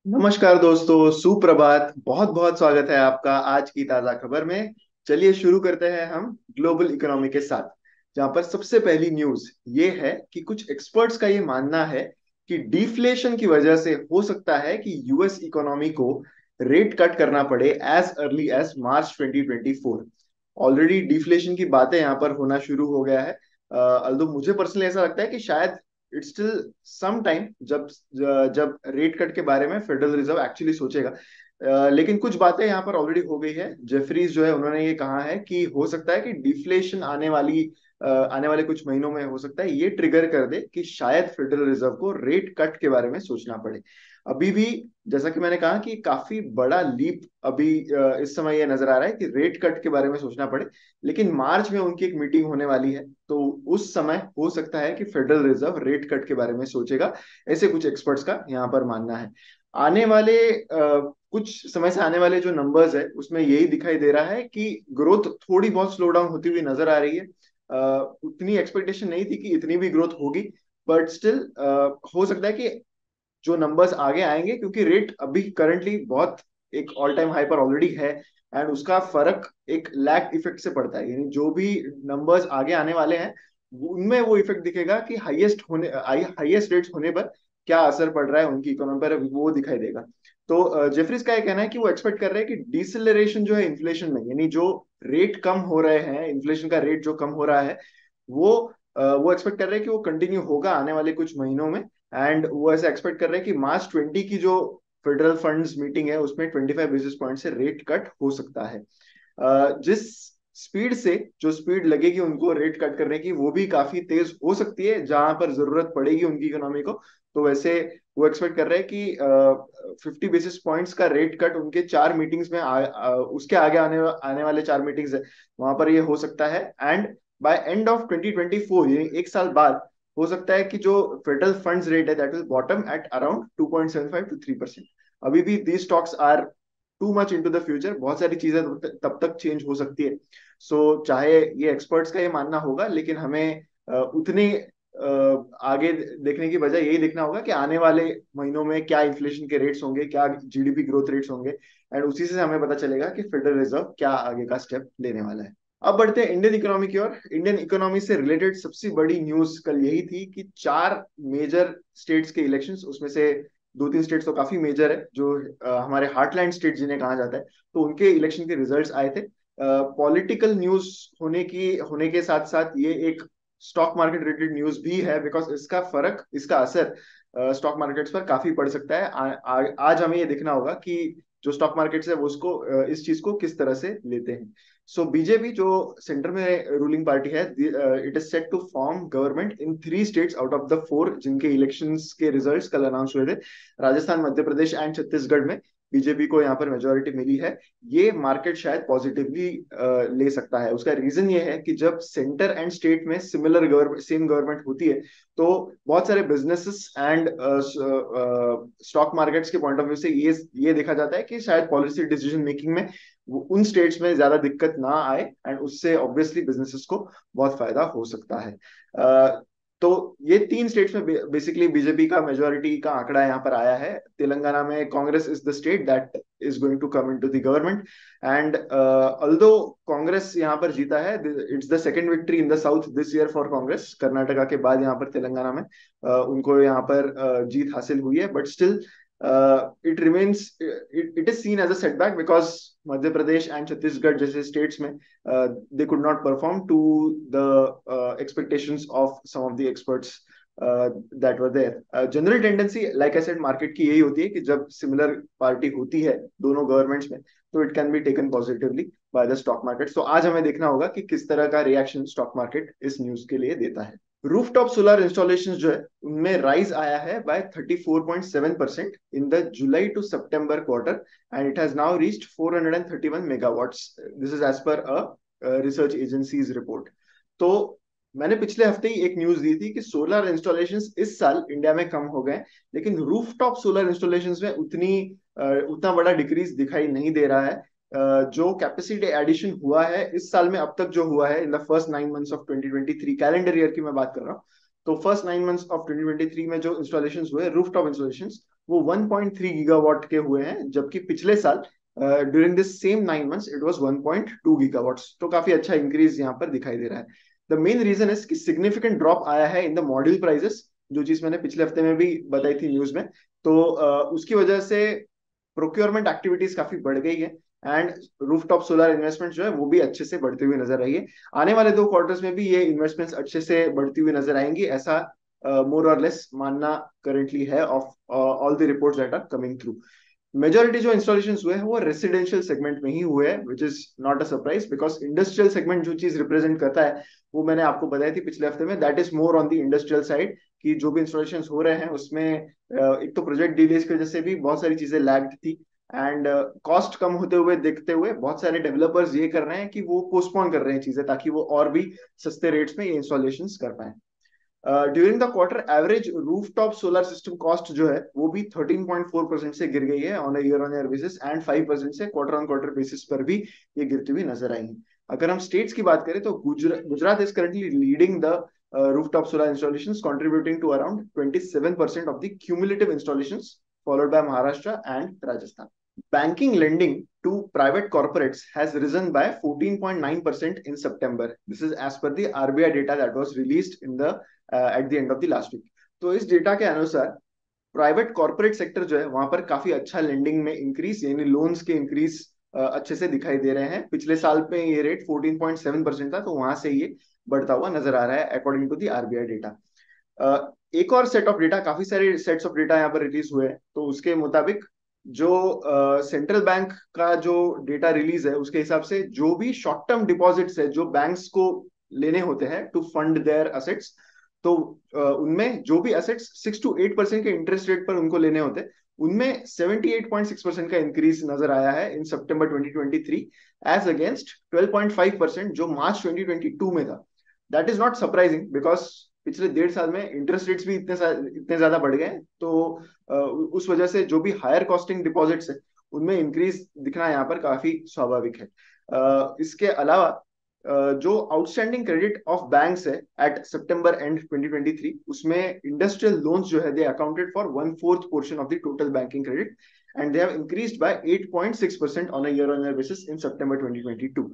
नमस्कार दोस्तों, सुप्रभात। बहुत बहुत स्वागत है आपका आज की ताजा खबर में। चलिए शुरू करते हैं हम ग्लोबल इकोनॉमी के साथ। जहां पर सबसे पहली न्यूज ये है कि कुछ एक्सपर्ट्स का ये मानना है कि डिफ्लेशन की वजह से हो सकता है कि यूएस इकोनॉमी को रेट कट करना पड़े as early as March 2024। Already deflation की बातें यहाँ पर होना शुरू हो गया है। अल्दो मुझे पर्सनली ऐसा लगता है कि शायद इट्स स्टिल सम टाइम जब जब रेट कट के बारे में फेडरल रिजर्व एक्चुअली सोचेगा। लेकिन कुछ बातें यहाँ पर ऑलरेडी हो गई है। जेफरीज जो है उन्होंने ये कहा है कि हो सकता है कि डिफ्लेशन आने वाले कुछ महीनों में हो सकता है ये ट्रिगर कर दे कि शायद फेडरल रिजर्व को रेट कट के बारे में सोचना पड़े। अभी भी जैसा कि मैंने कहा कि काफी बड़ा लीप अभी इस समय ये नजर आ रहा है कि रेट कट के बारे में सोचना पड़े। लेकिन मार्च में उनकी एक मीटिंग होने वाली है, तो उस समय हो सकता है कि फेडरल रिजर्व रेट कट के बारे में सोचेगा। ऐसे कुछ एक्सपर्ट्स का यहाँ पर मानना है। आने वाले कुछ समय से आने वाले जो नंबर्स है उसमें यही दिखाई दे रहा है कि ग्रोथ थोड़ी बहुत स्लो डाउन होती हुई नजर आ रही है। उतनी एक्सपेक्टेशन नहीं थी कि इतनी भी ग्रोथ होगी, बट स्टिल हो सकता है कि जो नंबर्स आगे आएंगे, क्योंकि रेट अभी करंटली बहुत एक ऑल टाइम हाई पर ऑलरेडी है। एंड उसका फर्क एक लैग इफेक्ट से पड़ता है, यानी जो भी नंबर्स आगे आने वाले हैं उनमें वो इफेक्ट दिखेगा कि हाईएस्ट रेट्स होने पर क्या असर पड़ रहा है उनकी इकोनॉमी पर, वो दिखाई देगा। तो जेफरीज का ये कहना है कि वो एक्सपेक्ट कर रहे हैं कि डिसलेरेशन जो है इन्फ्लेशन में, यानी जो रेट कम हो रहे हैं, इन्फ्लेशन का रेट जो कम हो रहा है वो वो एक्सपेक्ट कर रहे हैं कि वो कंटिन्यू होगा आने वाले कुछ महीनों में। एंड वो ऐसा एक्सपेक्ट कर रहे हैं कि मार्च 20 की जो फेडरल फंड्स मीटिंग है उसमें 25 बेसिस पॉइंट से रेट कट हो सकता है। जिस स्पीड से जो स्पीड लगेगी उनको रेट कट करने की वो भी काफी तेज हो सकती है जहां पर जरूरत पड़ेगी उनकी इकोनॉमी को। तो वैसे वो एक्सपेक्ट कर रहे हैं कि 50 बेसिस पॉइंट्स का रेट कट उनके चार मीटिंग्स में उसके आगे आने वाले चार मीटिंग्स है वहां पर ये हो सकता है। एंड बाय एंड ऑफ 2024, यानी एक साल बाद, हो सकता है कि जो फेडरल फंड्स रेट है that will bottom at around 2.75 to 3%। अभी भी the stocks are too much into the future, बहुत सारी चीजें तब तक चेंज हो सकती है। चाहे ये एक्सपर्ट्स का ये मानना होगा, लेकिन हमें उतने आगे देखने की बजाय यही देखना होगा कि आने वाले महीनों में क्या इन्फ्लेशन के रेट्स होंगे, क्या जीडीपी ग्रोथ रेट्स होंगे। एंड उसी से हमें पता चलेगा कि फेडरल रिजर्व क्या आगे का स्टेप लेने वाला है। अब बढ़ते हैं इंडियन इकोनॉमी की ओर। इंडियन इकोनॉमी से रिलेटेड सबसे बड़ी न्यूज कल यही थी कि चार मेजर स्टेट्स के इलेक्शंस, उसमें से दो तीन स्टेट्स तो काफी मेजर है जो हमारे हार्टलैंड स्टेट जिन्हें कहा जाता है, तो उनके इलेक्शन के रिजल्ट्स आए थे। पॉलिटिकल न्यूज होने के साथ साथ ये एक स्टॉक मार्केट रिलेटेड न्यूज भी है, बिकॉज इसका असर स्टॉक मार्केट्स पर काफी पड़ सकता है। आज हमें ये देखना होगा कि जो स्टॉक मार्केट्स है वो इस चीज को किस तरह से लेते हैं। बीजेपी जो सेंटर में रूलिंग पार्टी है, it is set to form government in three states out of the four जिनके इलेक्शंस के रिजल्ट्स कल अनाउंस हुए थे। राजस्थान, मध्य प्रदेश एंड छत्तीसगढ़ में बीजेपी को यहाँ पर मेजोरिटी मिली है। ये मार्केट शायद पॉजिटिवली ले सकता है। उसका रीजन ये है कि जब सेंटर एंड स्टेट में सेम गवर्नमेंट होती है, तो बहुत सारे बिजनेसेस एंड स्टॉक मार्केट्स के पॉइंट ऑफ व्यू से ये देखा जाता है कि शायद पॉलिसी डिसीजन मेकिंग में उन स्टेट्स में ज्यादा दिक्कत ना आए। एंड उससे ऑब्वियसली बिजनेसेस को बहुत फायदा हो सकता है। तो ये तीन स्टेट्स में बेसिकली बीजेपी का मेजोरिटी का आंकड़ा यहाँ पर आया है। तेलंगाना में Congress is the state that is going to come into the government. And although Congress यहाँ पर जीता है, it's the second victory in the south this year for Congress. Karnataka के बाद यहाँ पर तेलंगाना में उनको यहाँ पर जीत हासिल हुई है, but still it is seen as a setback because Madhya Pradesh and Chhattisgarh जैसे स्टेट्स में they could not perform to the expectations of some of the experts that were there. General tendency, like I said, market की यही होती है कि जब similar party होती है दोनों गवर्नमेंट्स में, तो it can be taken positively by the stock market. तो आज हमें देखना होगा कि किस तरह का रिएक्शन स्टॉक मार्केट इस न्यूज के लिए देता है। रूफटॉप सोलर इंस्टॉलेशंस जो है उनमें राइज आया है by 34.7% in the July to September quarter, and it has now reached 431 megawatts. This is as per a research agencies report. तो मैंने पिछले हफ्ते ही एक न्यूज दी थी कि सोलर इंस्टॉलेशंस इस साल इंडिया में कम हो गए, लेकिन रूफटॉप सोलर इंस्टॉलेशंस में उतना बड़ा डिक्रीज दिखाई नहीं दे रहा है। जो कैपेसिटी एडिशन हुआ है इस साल में, अब तक जो हुआ है in the first 9 months of 2023 calendar year की मैं बात कर रहा हूँ, तो फर्स्ट 9 मंथ्स ऑफ 2023 में जो इंस्टॉलेशंस हुए रूफटॉप इंस्टॉलेशंस, वो 1.3 गीगावाट के हुए हैं, जबकि पिछले साल during this same 9 months it was 1.2 gigawatts. तो काफी अच्छा इंक्रीज यहाँ पर दिखाई दे रहा है। द मेन रीजन इज कि सिग्निफिकेंट ड्रॉप आया है इन द मॉड्यूल प्राइसेस, जो चीज मैंने पिछले हफ्ते में भी बताई थी न्यूज में। तो उसकी वजह से प्रोक्योरमेंट एक्टिविटीज काफी बढ़ गई है, एंड रूफटॉप सोलर इन्वेस्टमेंट जो है वो भी अच्छे से बढ़ती हुई नजर आई है। आने वाले 2 क्वार्टर्स में भी ये इन्वेस्टमेंट्स अच्छे से बढ़ती हुई नजर आएंगी, ऐसा मोर और लेस मानना करेंटली है of all the reports that are coming through. Majority जो इंस्टॉलेशन हुए हैं वो रेसिडेंशियल सेगमेंट में ही हुए हैं, which is not a surprise, because industrial segment जो चीज रिप्रेजेंट करता है वो मैंने आपको बताई थी पिछले हफ्ते में, that is more on the industrial side, कि जो भी इंस्टॉलेशन हो रहे हैं उसमें एक तो प्रोजेक्ट डिलेज की वजह से भी बहुत सारी चीजें लैग्ड थी, एंड कॉस्ट कम होते हुए देखते हुए बहुत सारे डेवलपर्स ये कर रहे हैं कि वो पोस्टपोन कर रहे हैं चीजें, ताकि वो और भी सस्ते रेट्स में ये इंस्टॉलेशन कर पाए। During the quarter average rooftop solar system cost जो है वो भी 13.4% से गिर गई है on year on year basis, and 5% से क्वार्टर ऑन क्वार्टर बेसिस पर भी ये गिरती हुई नजर आई है। अगर हम स्टेट्स की बात करें तो Gujarat is currently leading the rooftop solar installations, contributing to around 27% of the cumulative installations, followed by Maharashtra and Rajasthan. Banking lending to private corporates has risen by 14.9% in September. This is as per the RBI data that was released in the at the end of the last week. तो इस data के अनुसार private corporate sector जो है वहां पर काफी अच्छा लेंडिंग में इंक्रीज, यानी लोन्स के इंक्रीज अच्छे से दिखाई दे रहे हैं। पिछले साल पे ये रेट 14.7% था, तो वहां से ये बढ़ता हुआ नजर आ रहा है according to the RBI data. एक और सेट ऑफ डेटा, काफी सारे सेट्स ऑफ डेटा यहाँ पर रिलीज हुए हैं, तो उसके मुताबिक जो सेंट्रल बैंक का जो डेटा रिलीज है उसके हिसाब से जो भी शॉर्ट टर्म डिपॉजिट्स है जो बैंक्स को लेने होते हैं टू फंड देयर असेट्स, तो उनमें जो भी असेट्स 6 to 8% के इंटरेस्ट रेट पर उनको लेने होते हैं, उनमें 78.6% का इंक्रीज नजर आया है इन सितंबर 2023, एज अगेंस्ट 12.5% जो मार्च 2022 में था। That is not surprising, because पिछले 1.5 साल में इंटरेस्ट रेट्स भी इतने ज्यादा बढ़ गए हैं, तो उस वजह से जो भी हायर कॉस्टिंग डिपॉजिट्स है उनमें इंक्रीज दिखना यहाँ पर काफी स्वाभाविक है। इसके अलावा जो आउटस्टैंडिंग क्रेडिट ऑफ बैंक्स है एट सितंबर एंड 2023, उसमें इंडस्ट्रियल लोन्स जो है they accounted for 1/4 portion of the total banking credit, and they have increased by 8.6% on a year on year basis in September 2022।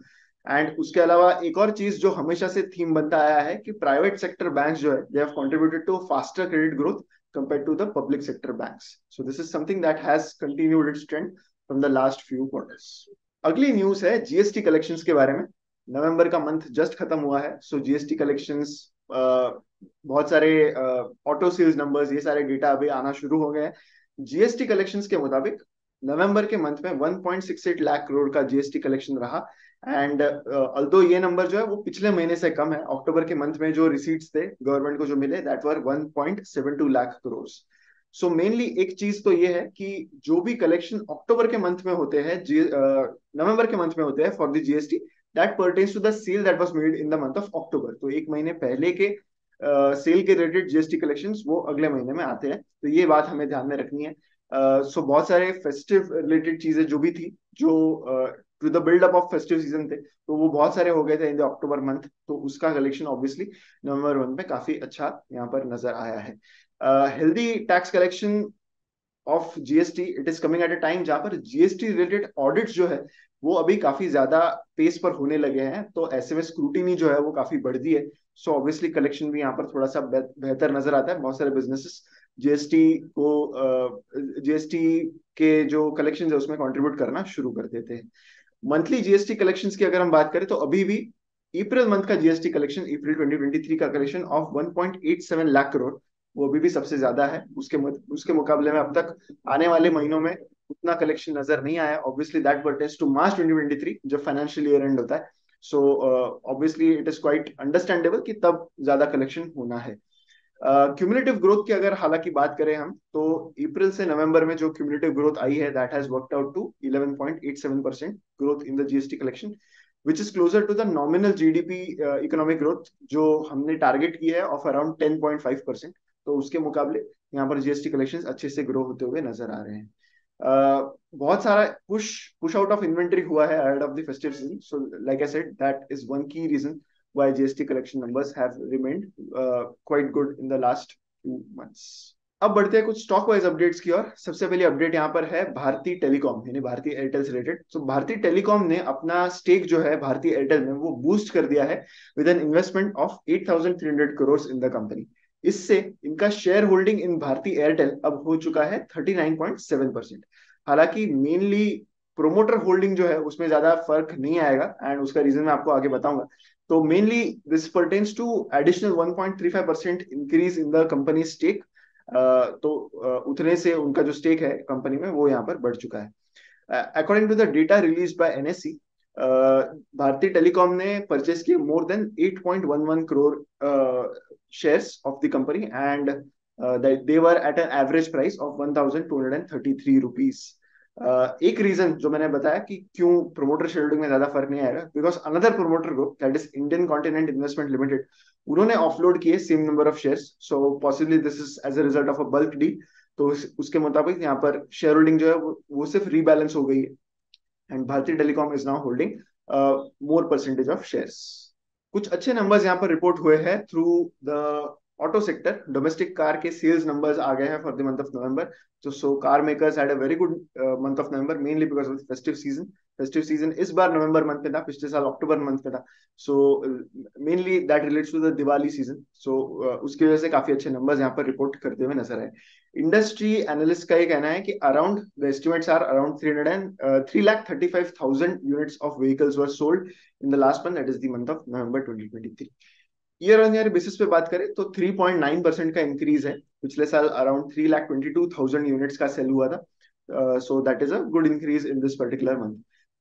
And उसके अलावा एक और चीज जो हमेशा से थीम बनता आया है कि प्राइवेट सेक्टर बैंक्स जो है they have contributed to faster credit growth compared to the public sector banks. So this is something that has continued its trend from the last few quarters. अगली news है GST collections के बारे में। नवंबर का month just खत्म हुआ है, so GST collections बहुत सारे ऑटो सेल्स नंबर्स, ये सारे डेटा अभी आना शुरू हो गए हैं। जीएसटी कलेक्शंस के मुताबिक नवंबर के मंथ में 1.68 लाख करोड़ का जीएसटी कलेक्शन रहा, एंड अल्दो ये नंबर जो है वो पिछले महीने से कम है। अक्टूबर के मंथ में जो रिसीट्स थे गवर्नमेंट को जो मिले that were 1.72 lakh crore. So mainly एक चीज तो ये है कि जो भी कलेक्शन अक्टूबर के मंथ में होते हैं, नवंबर के मंथ में होते हैं for the GST, that pertains to the sale that was made in the month of October. तो एक महीने पहले के सेल के रिलेटेड जीएसटी कलेक्शंस वो अगले महीने में आते हैं, तो ये बात हमें ध्यान में रखनी है। सो बहुत सारे फेस्टिव रिलेटेड चीजें जो भी थी, जो to the buildup of festive season थे, तो वो बहुत सारे हो गए थे इन द अक्टूबर मंथ, तो उसका कलेक्शन ऑब्वियसली नवंबर मंथ में काफी अच्छा यहाँ पर नजर आया है। Healthy tax collection of GST it is coming at a time जहां पर जीएसटी रिलेटेड ऑडिट्स जो है वो अभी काफी ज्यादा पेस पर होने लगे हैं, तो ऐसे में स्क्रूटिनी जो है वो काफी बढ़ती है। सो ऑब्वियसली कलेक्शन भी यहाँ पर थोड़ा सा बेहतर नजर आता है। बहुत सारे बिजनेसेस जीएसटी को जीएसटी के जो कलेक्शन है उसमें कंट्रीब्यूट करना शुरू कर देते हैं। मंथली जीएसटी कलेक्शंस की अगर हम बात करें तो अभी भी अप्रैल मंथ का जीएसटी कलेक्शन, अप्रैल 2023 का कलेक्शन ऑफ 1.87 लाख करोड़, वो अभी भी सबसे ज्यादा है। उसके मुकाबले में अब तक आने वाले महीनों में उतना कलेक्शन नजर नहीं आया। ऑब्वियसली दैट परटेन्स टू मार्च 2023 जब फाइनेंशियल ईयर एंड होता है, so obviously it is quite understandable कि तब ज्यादा कलेक्शन होना है। क्यूमुलेटिव ग्रोथ की अगर हालांकि बात करें हम, तो अप्रैल से नवंबर में जो क्यूमुलेटिव ग्रोथ आई है that has worked out to 11.87% growth in the GST collection, which is closer to the nominal GDP economic growth जो हमने टारगेट की है ऑफ अराउंड 10.5%। तो उसके मुकाबले यहाँ पर जीएसटी कलेक्शंस अच्छे से ग्रो होते हुए नजर आ रहे हैं। बहुत सारा पुश आउट ऑफ इन्वेंट्री हुआ है ahead of the festive season, so like I said that is one key reason why GST collection numbers have remained quite good in the last few months. अब बढ़ते हैं कुछ stock wise updates की ओर। सबसे पहली update यहाँ पर है भारती टेलीकॉम यानी भारती एयरटेल से रिलेटेड। तो भारती टेलीकॉम ने अपना स्टेक जो है भारती एयरटेल में वो बूस्ट कर दिया है with an investment of 8,300 crore in the company. इससे इनका shareholding in Bharti Airtel अब हो चुका है 39.7%। हालांकि मेनली प्रोमोटर होल्डिंग जो है उसमें ज्यादा फर्क नहीं आएगा एंड उसका रीजन मैं आपको आगे बताऊंगा। तो mainly this pertains to additional 1.35% increase in the company stake. तो उतने से उनका जो स्टेक है कंपनी में वो यहाँ पर बढ़ चुका है। According to the data release by NSC, Bhartiya Telecom ने परचेज किए more than 8.11 crore shares of the company and they were at an average price of 1,233 rupees. एक रीजन जो मैंने बताया कि क्यों प्रोमोटर शेयरहोल्डिंग में ज्यादा फर्क नहीं आएगा, बिकॉज अनदर प्रोमोटर को that is Indian continent investment limited, उन्होंने ऑफलोड किए same number of shares. So possibly this is as a result of a bulk deal. तो उसके मुताबिक यहाँ पर शेयर होल्डिंग जो है वो सिर्फ रीबैलेंस हो गई है एंड भारतीय telecom is now holding more percentage of shares. कुछ अच्छे नंबर्स यहाँ पर रिपोर्ट हुए हैं through the auto sector. Domestic car के सेल्स नंबर्स आ गए हैं for the month of November. So car makers had a very good month of November, mainly because of the festive season. Festive season इस बार नवंबर month में था, पिछले साल अक्टूबर month में था। So mainly that relates to the Diwali season. So उसकी वजह से काफी अच्छे नंबर्स यहाँ पर रिपोर्ट करते हुए नजर आए। इंडस्ट्री एनालिस्ट का ये कहना है कि around the estimates are around 3,35,000 units of vehicles were sold in the last month, that is the month of November 2023। Year on year basis पे बात करें तो 3.9% का इंक्रीज है। पिछले साल अराउंड 3,22,000 यूनिट्स का सेल हुआ था। सो that is a good increase in this particular month.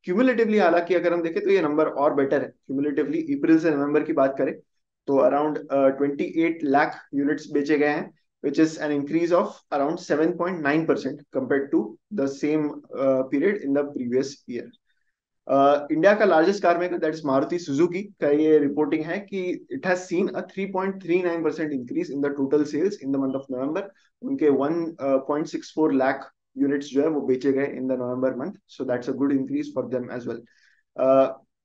Cumulatively हालांकि अगर हम देखें तो ये नंबर और बेटर है। क्यूमुलेटिवली अप्रैल से नवंबर की बात करें तो अराउंड 28 लाख यूनिट्स बेचे गए हैं, which is an increase of around 7.9% compared to the same period in the previous year. India का largest car maker that is Maruti Suzuki का ये रिपोर्टिंग है कि it has seen a 3.39% increase in the total sales in the month of November. उनके 1.64 lakh units जो है वो बेचे गए in the November month. So that's a good increase for them as well.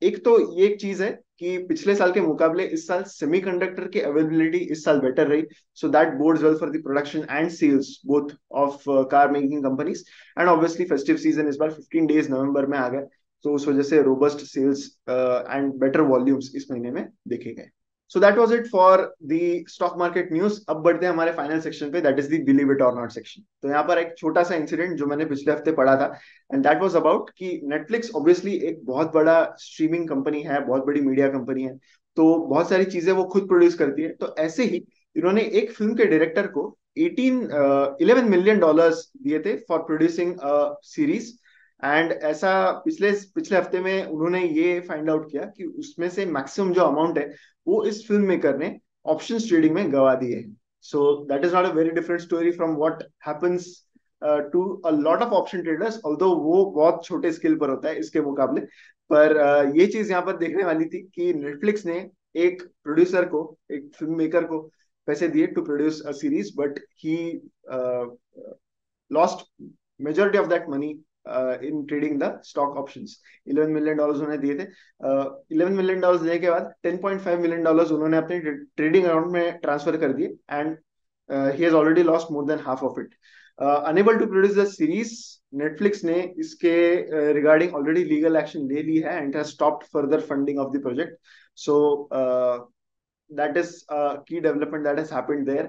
एक तो ये एक चीज है कि पिछले साल के मुकाबले इस साल सेमीकंडक्टर की अवेलेबिलिटी इस साल बेटर रही। So that boards well for the production and sales both of car making companies and obviously festive season इस बार 15 डेज नवंबर में आ गए। तो उस वजह से robust sales and better volumes इस महीने में देखे गए। So that was it for the stock market news. अब बढ़ते हैं हमारे फाइनल सेक्शन पे, that is the believe it और नॉट सेक्शन। तो यहाँ पर एक छोटा सा इंसिडेंट जो मैंने पिछले हफ्ते पढ़ा था एंड दैट वाज अबाउट कि नेटफ्लिक्स ऑब्वियसली एक बहुत बड़ा स्ट्रीमिंग कंपनी है, बहुत बड़ी मीडिया कंपनी है, तो बहुत सारी चीजें वो खुद प्रोड्यूस करती है। तो ऐसे ही इन्होंने एक फिल्म के डायरेक्टर को 11 मिलियन डॉलर्स दिए थे फॉर प्रोड्यूसिंग सीरीज। एंड ऐसा पिछले पिछले हफ्ते में उन्होंने ये फाइंड आउट किया कि उसमें से मैक्सिमम जो अमाउंट है वो इस फिल्म मेकर ने ऑप्शन ट्रेडिंग में गवा दिए हैं। So that is not a very different story from what happens to a lot of option traders, although वो बहुत छोटे स्केल पर होता है इसके मुकाबले। पर ये चीज यहाँ पर देखने वाली थी कि नेटफ्लिक्स ने एक प्रोड्यूसर को, एक फिल्म मेकर को पैसे दिए to produce a series, but he lost majority of that money in trading the stock options. 11 million dollars उन्होंने दिए थे। 11 मिलियन डॉलर्स देने के बाद 10.5 मिलियन डॉलर्स उन्होंने अपने ट्रेडिंग अकाउंट में ट्रांसफर कर दिए and he has already lost more than half of it. Unable to produce the series, Netflix ने इसके रिगार्डिंग ऑलरेडी लीगल एक्शन ले ली है and has stopped further funding of the project. So that is key development that has happened there.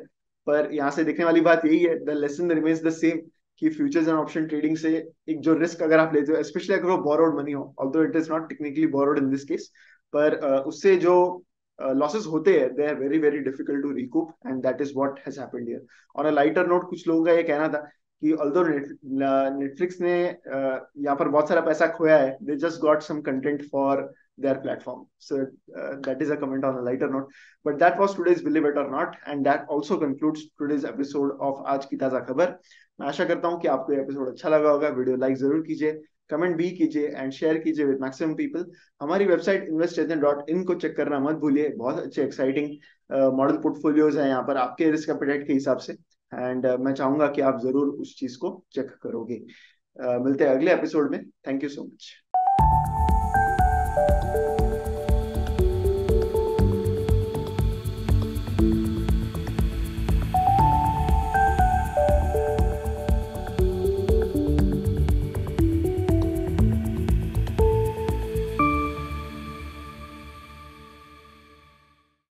पर यहाँ से देखने वाली बात यही है, the lesson remains the same, कि फ्यूचर्स एंड ऑप्शन ट्रेडिंग से एक जो रिस्क अगर आप लेते हो, स्पेशली अगर वो बोरोड मनी हो, although it is not technically borrowed in this case, पर उससे जो लॉसेस होते हैं they are very very difficult to recoup and that is what has happened here. On a lighter note, कुछ लोगों का ये कहना था कि ऑल्दो नेटफ्लिक्स ने यहाँ पर बहुत सारा पैसा खोया है, they just got some content for their platform. So that is a comment on a lighter note. But that was today's Believe It or Not, and that also concludes today's episode of आज की ताजा खबर। मैं आशा करता हूँ कि आपको ये एपिसोड अच्छा लगा होगा। वीडियो लाइक जरूर कीजिए, कमेंट भी कीजिए एंड शेयर कीजिए विद मैक्सिमम पीपल। हमारी वेबसाइट investation.in को चेक करना मत भूलिए, बहुत अच्छे एक्साइटिंग मॉडल पोर्टफोलियोज हैं यहाँ पर आपके रिस्क एपेटाइट के हिसाब से, एंड मैं चाहूंगा कि आप जरूर उस चीज को चेक करोगे। मिलते हैं अगले एपिसोड में। Thank you so much.